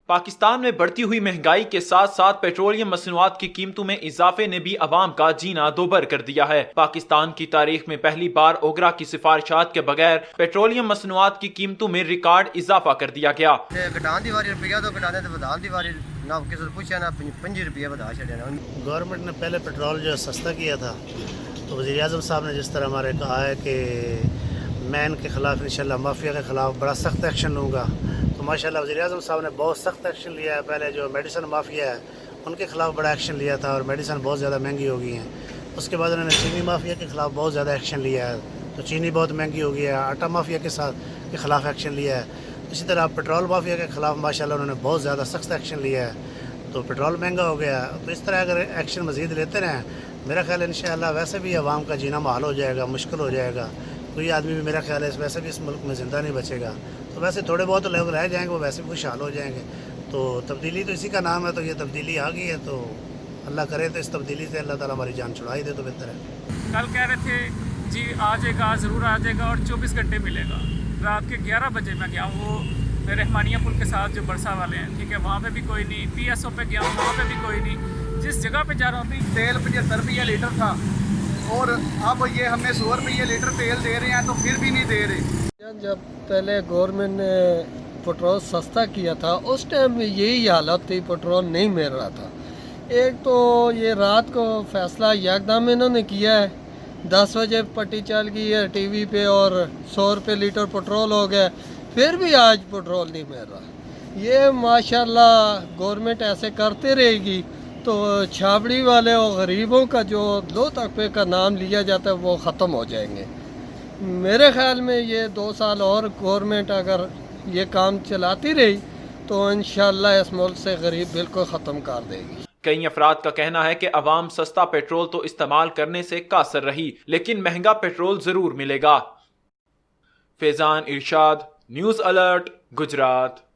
پاکستان میں بڑھتی ہوئی مہنگائی کے ساتھ ساتھ پیٹرولیم مصنوعات کی قیمتوں میں اضافے نے بھی عوام کا جینا دوبر کر دیا ہے۔ پاکستان کی تاریخ میں پہلی بار اوگرا کی سفارشات کے بغیر پیٹرولیم مصنوعات کی قیمتوں میں ریکارڈ اضافہ کر دیا گیا۔ گورنمنٹ نے پہلے پیٹرول جو سستا کیا تھا تو وزیر اعظم صاحب نے جس طرح ہمارے کہا ہے کہ میں ان کے خلاف انشاءاللہ مافیا کے خلاف بڑا سخت ایکشن لوں گا، تو ماشاءاللہ وزیر اعظم صاحب نے بہت سخت ایکشن لیا ہے۔ پہلے جو میڈیسن مافیا ہے ان کے خلاف بڑا ایکشن لیا تھا اور میڈیسن بہت زیادہ مہنگی ہو گئی ہیں۔ اس کے بعد انہوں نے چینی مافیا کے خلاف بہت زیادہ ایکشن لیا ہے، تو چینی بہت مہنگی ہو گئی ہے۔ آٹا مافیا کے خلاف ایکشن لیا ہے۔ اسی طرح پیٹرول مافیا کے خلاف ماشاءاللہ انہوں نے بہت زیادہ سخت ایکشن لیا ہے، تو پیٹرول مہنگا ہو گیا۔ تو اس طرح اگر ایکشن مزید لیتے رہیں میرا خیال ہے انشاءاللہ ویسے بھی عوام کا جینا محال ہو جائے گا، مشکل ہو جائے گا۔ کوئی آدمی بھی میرا خیال ہے ویسے بھی اس ملک میں زندہ نہیں بچے گا، تو ویسے تھوڑے بہت لوگ رہ جائیں گے، وہ ویسے بھی خوشحال ہو جائیں گے۔ تو تبدیلی تو اسی کا نام ہے، تو یہ تبدیلی آ گئی ہے، تو اللہ کرے تو اس تبدیلی سے اللہ تعالیٰ ہماری جان چھڑا ہی دے تو بہتر ہے۔ کل کہہ رہے تھے جی آ جائے گا، ضرور آ جائے گا اور 24 گھنٹے ملے گا۔ رات کے 11 بجے میں گیا ہوں، وہ رحمانیہ پل کے ساتھ جو برسا والے ہیں، ٹھیک ہے، وہاں پہ بھی کوئی نہیں۔ پی ایس او پہ گیا ہوں، وہاں پہ بھی کوئی نہیں۔ جس جگہ پہ جا رہا ہوں تیل 75 روپیہ لیٹر تھا اور اب یہ ہمیں 100 روپیہ لیٹر تیل دے رہے ہیں تو پھر بھی نہیں دے رہے۔ جب پہلے گورنمنٹ نے پٹرول سستا کیا تھا اس ٹائم میں یہی حالت تھی، پٹرول نہیں مل رہا تھا۔ ایک تو یہ رات کو فیصلہ یکدم انہوں نے کیا ہے، 10 بجے پٹی چل گئی ہے ٹی وی پہ اور 100 روپے لیٹر پٹرول ہو گیا، پھر بھی آج پٹرول نہیں مل رہا۔ یہ ماشاءاللہ گورنمنٹ ایسے کرتے رہے گی تو چھابڑی والے اور غریبوں کا جو لو طبقے کا نام لیا جاتا ہے وہ ختم ہو جائیں گے۔ میرے خیال میں یہ 2 سال اور گورنمنٹ اگر یہ کام چلاتی رہی تو انشاءاللہ اس ملک سے غریب بالکل ختم کر دے گی۔ کئی افراد کا کہنا ہے کہ عوام سستا پیٹرول تو استعمال کرنے سے قاصر رہی، لیکن مہنگا پیٹرول ضرور ملے گا۔ فیضان ارشاد، نیوز الرٹ، گجرات۔